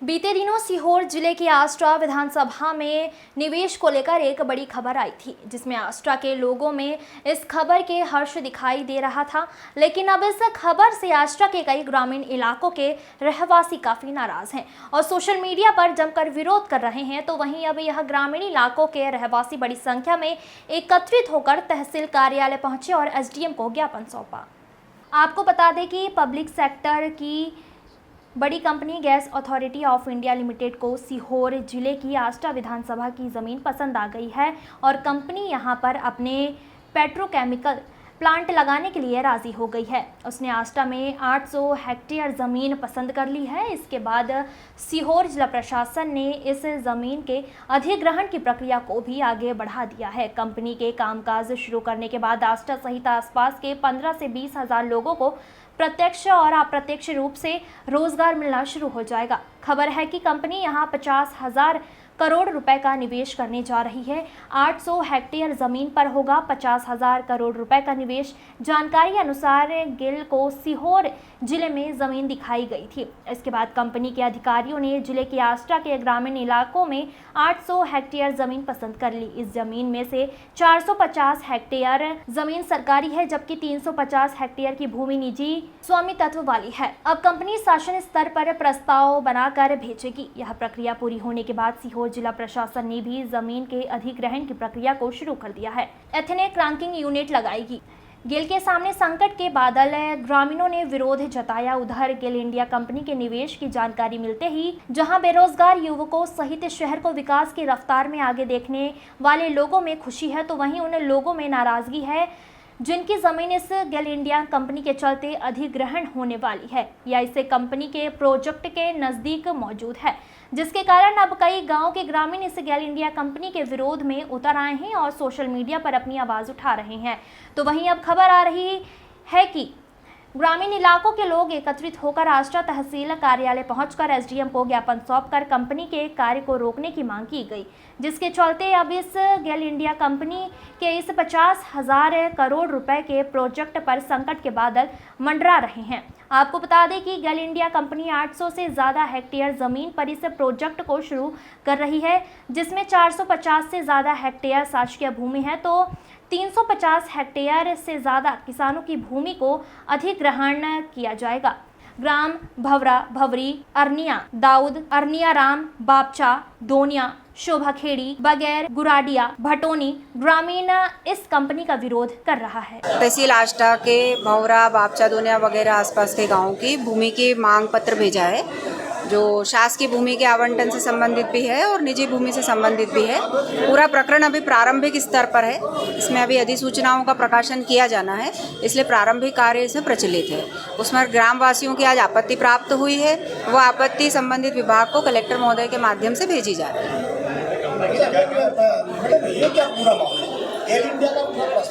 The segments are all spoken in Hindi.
बीते दिनों सीहोर जिले की आष्टा विधानसभा में निवेश को लेकर एक बड़ी खबर आई थी, जिसमें आष्टा के लोगों में इस खबर के हर्ष दिखाई दे रहा था। लेकिन अब इस खबर से आष्टा के कई ग्रामीण इलाकों के रहवासी काफी नाराज हैं और सोशल मीडिया पर जमकर विरोध कर रहे हैं। तो वहीं अब यह ग्रामीण इलाकों के रहवासी बड़ी संख्या में एकत्रित होकर तहसील कार्यालय पहुंचे और एसडीएम को ज्ञापन सौंपा। आपको बता दें कि पब्लिक सेक्टर की बड़ी company gas authority of India limited को सीहोर जिले की आष्टा विधानसभा की ज़मीन पसंद आ गई है और कंपनी यहां पर अपने पेट्रोकेमिकल प्लांट लगाने के लिए राज़ी हो गई है। उसने आष्टा में 800 हेक्टेयर ज़मीन पसंद कर ली है। इसके बाद सीहोर जिला प्रशासन ने इस ज़मीन के अधिग्रहण की प्रक्रिया को भी आगे बढ़ा दिया है। कंपनी के कामकाज शुरू करने के बाद आष्टा सहित आसपास के 15 से 20 हज़ार लोगों को प्रत्यक्ष और अप्रत्यक्ष रूप से रोजगार मिलना शुरू हो जाएगा। खबर है कि कंपनी यहां 50,000 करोड़ रुपए का निवेश करने जा रही है। 800 हेक्टेयर जमीन पर होगा 50,000 करोड़ रुपए का निवेश। जानकारी अनुसार गिल को सीहोर जिले में जमीन दिखाई गई थी। इसके बाद कंपनी के अधिकारियों ने जिले के आष्टा के ग्रामीण इलाकों में 800 हेक्टेयर जमीन पसंद कर ली। इस जमीन में से 450 हेक्टेयर जमीन सरकारी है, जबकि 350 हेक्टेयर की भूमि निजी स्वामित्व वाली है। अब कंपनी शासन स्तर पर प्रस्ताव बनाकर भेजेगी। यह प्रक्रिया पूरी होने के बाद सीहोर जिला प्रशासन ने भी जमीन के अधिग्रहण की प्रक्रिया को शुरू कर दिया है। एथेनिक क्रैंकिंग यूनिट लगाएगी। गेल के सामने संकट के बादल, ग्रामीणों ने विरोध जताया। उधर गेल इंडिया कंपनी के निवेश की जानकारी मिलते ही जहां बेरोजगार युवकों सहित शहर को विकास की रफ्तार में आगे देखने वाले लोगों में खुशी है, तो वहीं उन लोगों में नाराजगी है जिनकी जमीन इस गेल इंडिया कंपनी के चलते अधिग्रहण होने वाली है या इसे कंपनी के प्रोजेक्ट के नजदीक मौजूद है, जिसके कारण अब कई गांव के ग्रामीण इस गेल इंडिया कंपनी के विरोध में उतर आए हैं और सोशल मीडिया पर अपनी आवाज उठा रहे हैं। तो वहीं अब खबर आ रही है कि ग्रामीण इलाकों के लोग एकत्रित होकर आष्टा तहसील कार्यालय पहुंचकर एसडीएम को ज्ञापन सौंपकर कंपनी के कार्य को रोकने की मांग की गई, जिसके चलते अब इस गेल इंडिया कंपनी के इस 50,000 करोड़ रुपए के प्रोजेक्ट पर संकट के बादल मंडरा रहे हैं। आपको बता दें कि गेल इंडिया कंपनी 800 से ज़्यादा हेक्टेयर ज़मीन पर इस प्रोजेक्ट को शुरू कर रही है, जिसमें 450 से ज़्यादा हेक्टेयर शासकीय भूमि है, तो 350 हेक्टेयर से ज़्यादा किसानों की भूमि को अधिग्रहण किया जाएगा। ग्राम भवरा, भवरी, अरनिया, दाऊद, अरनिया राम, बापचा, दोनिया, शोभाखेड़ी, बगैर, गुराडिया, भटोनी ग्रामीण इस कंपनी का विरोध कर रहा है। तहसील आष्टा के भवरा, बापचा, दोनिया वगैरह आसपास के गाँव की भूमि की मांग पत्र भेजा है, जो शासकीय भूमि के आवंटन से संबंधित भी है और निजी भूमि से संबंधित भी है। पूरा प्रकरण अभी प्रारंभिक स्तर पर है। इसमें अभी अधिसूचनाओं का प्रकाशन किया जाना है, इसलिए प्रारंभिक कार्य इसमें प्रचलित है। उसमें ग्रामवासियों की आज आपत्ति प्राप्त हुई है। वो आपत्ति संबंधित विभाग को कलेक्टर महोदय के माध्यम से भेजी जा रही है।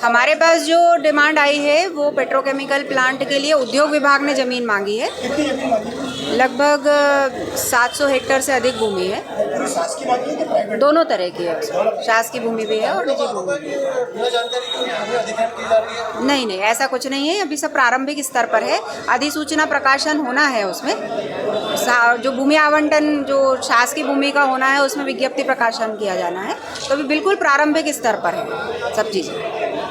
हमारे पास जो डिमांड आई है वो पेट्रोकेमिकल प्लांट के लिए उद्योग विभाग ने ज़मीन मांगी है। लगभग 700 हेक्टेयर से अधिक भूमि है। दोनों तरह की है, शासकीय भूमि भी है और निजी भूमि भी है। नहीं, ऐसा कुछ नहीं है। अभी सब प्रारंभिक स्तर पर है। अधिसूचना प्रकाशन होना है, उसमें जो भूमि आवंटन जो शासकीय भूमि का होना है उसमें विज्ञप्ति प्रकाशन किया जाना है। तो अभी बिल्कुल प्रारंभिक स्तर पर है सब चीज़ें।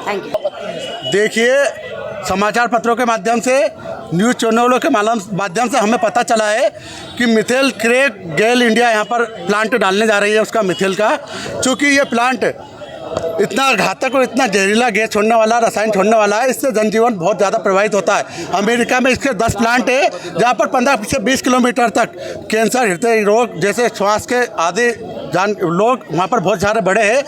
Thank you. देखिए, समाचार पत्रों के माध्यम से, न्यूज़ चैनलों के माध्यम से हमें पता चला है कि मिथेल क्रैक गेल इंडिया यहाँ पर प्लांट डालने जा रही है उसका मिथेल का। चूँकि ये प्लांट इतना घातक और इतना जहरीला गैस छोड़ने वाला, रसायन छोड़ने वाला है, इससे जनजीवन बहुत ज़्यादा प्रभावित होता है। अमेरिका में इसके 10 प्लांट है जहाँ पर 15 से 20 किलोमीटर तक कैंसर, हृदय रोग जैसे श्वास के आदि लोग वहाँ पर बहुत सारे बड़े हैं।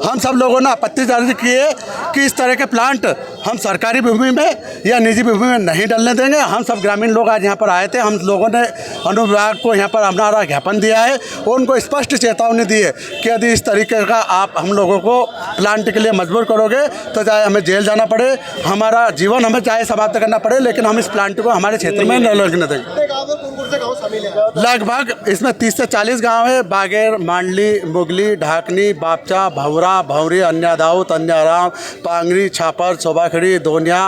हम सब लोगों ने आपत्ति जारी की है कि इस तरह के प्लांट हम सरकारी भूमि में या निजी भूमि में नहीं डालने देंगे। हम सब ग्रामीण लोग आज यहाँ पर आए थे। हम लोगों ने अनुविभाग को यहाँ पर हमारा ज्ञापन दिया है और उनको स्पष्ट चेतावनी दी है कि यदि इस तरीके का आप हम लोगों को प्लांट के लिए मजबूर करोगे तो चाहे हमें जेल जाना पड़े, हमारा जीवन हमें चाहे समाप्त करना पड़े, लेकिन हम इस प्लांट को हमारे क्षेत्र में न लगने देंगे। यहाँ पर कौन कौन से गाँव शामिल है? लगभग इसमें 30 से 40 गांव है। बागेर, मांडली, मुगली, ढाकनी, बापचा, भवरा, भवरी, अन्यादाऊ, तन्याराम, पांगरी, छापर, शोभाखड़ी, दोनिया,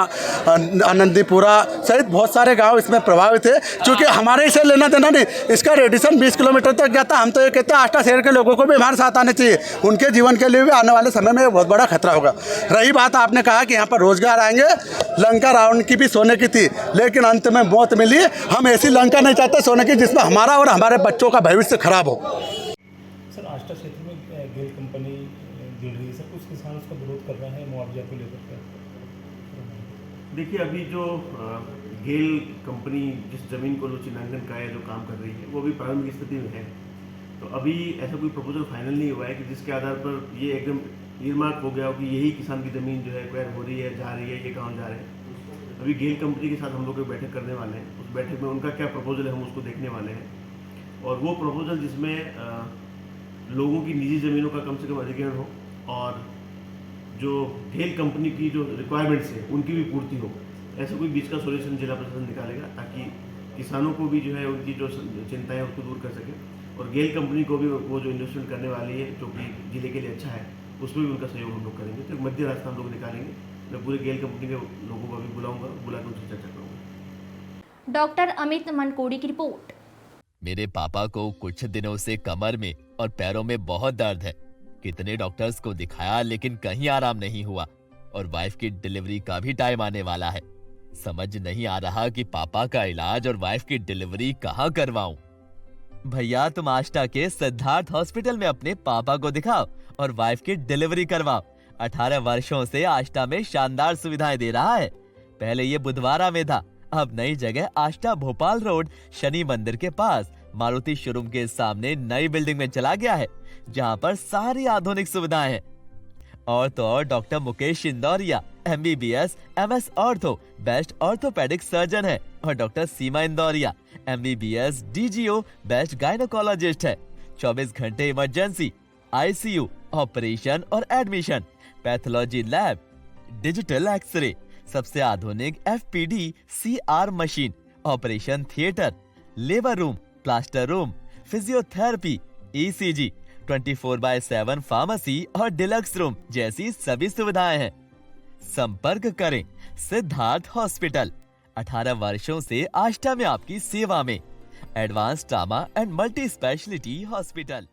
आनंदीपुरा सहित बहुत सारे गांव इसमें प्रभावित है। क्योंकि हमारे इसे लेना देना नहीं, इसका रेडिएशन 20 किलोमीटर तक जाता। हम तो ये कहते हैं आष्टा शहर के लोगों को भी हमारे साथ आने चाहिए, उनके जीवन के लिए भी आने वाले समय में बहुत बड़ा खतरा होगा। रही बात आपने कहा कि यहाँ पर रोजगार आएंगे, लंका रावण की भी सोने की थी, लेकिन अंत में मौत मिली। हम ऐसी लंका नहीं चाहते सोने की जिसमें हमारा और हमारे बच्चों का भविष्य खराब हो। सर, आष्टा क्षेत्र में गेल कंपनी गिर रही है सर, कुछ किसान उसका विरोध कर रहे हैं मुआवजा को लेकर के। देखिए, अभी जो गेल कंपनी जिस जमीन को चिन्हांकन का जो काम कर रही है वो अभी प्रारंभिक स्थिति में है। तो अभी ऐसा कोई प्रपोजल फाइनल नहीं हुआ है कि जिसके आधार पर ये एकदम ईयरमार्क हो गया हो कि यही किसान की ज़मीन जो है एक्वायर हो रही है, जा रही है, ये कहाँ जा रहे हैं। अभी गेल कंपनी के साथ हम लोग एक बैठक करने वाले हैं। उस बैठक में उनका क्या प्रपोजल है हम उसको देखने वाले हैं। और वो प्रपोजल जिसमें लोगों की निजी ज़मीनों का कम से कम अधिग्रहण हो और जो गेल कंपनी की जो रिक्वायरमेंट्स है उनकी भी पूर्ति हो, ऐसा कोई बीच का सोल्यूशन जिला प्रशासन निकालेगा ताकि किसानों को भी जो है उनकी जो चिंताएं उसको दूर कर सके और गेल कंपनी को भी वो जो इन्वेस्टमेंट करने वाली है जो कि जिले के लिए अच्छा है उसमें भी उनका सहयोग हम लोग करेंगे। तो एक मध्य रास्ता हम लोग निकालेंगे। मैं पूरे गेल कंपनी के लोगों को अभी बुलाऊंगा, बुला कर उनसे चर्चा करूँगा। डॉक्टर अमित मनकोड़ी की रिपोर्ट। मेरे पापा को कुछ दिनों से कमर में और पैरों में बहुत दर्द है। कितने डॉक्टर्स को दिखाया लेकिन कहीं आराम नहीं हुआ और वाइफ की डिलीवरी का भी टाइम आने वाला है। समझ नहीं आ रहा कि पापा का इलाज और वाइफ की डिलीवरी कहाँ करवाऊं। भैया, तुम आष्टा के सिद्धार्थ हॉस्पिटल में अपने पापा को दिखाओ और वाइफ की डिलीवरी करवाओ। 18 वर्षों से आष्टा में शानदार सुविधाएं दे रहा है। पहले ये बुधवारा में था, अब नई जगह आष्टा भोपाल रोड शनि मंदिर के पास मारुति शोरूम के सामने नई बिल्डिंग में चला गया है, जहां पर सारी आधुनिक सुविधाएं हैं। और तो और doctor Mukesh Indoria MBBS MS ortho best orthopedic surgeon है और doctor Seema Indoria MBBS DGO best gynaecologist है। 24 घंटे इमरजेंसी, ICU, ऑपरेशन और admission, pathology lab, digital x-ray, सबसे आधुनिक FPD CR machine, operation theatre, labour room, plaster room, physiotherapy, ECG, 24/7 pharmacy और डिलक्स रूम जैसी सभी सुविधाएं हैं। संपर्क करें सिद्धार्थ हॉस्पिटल। 18 वर्षों से आष्टा में आपकी सेवा में। Advance trauma and multi speciality hospital.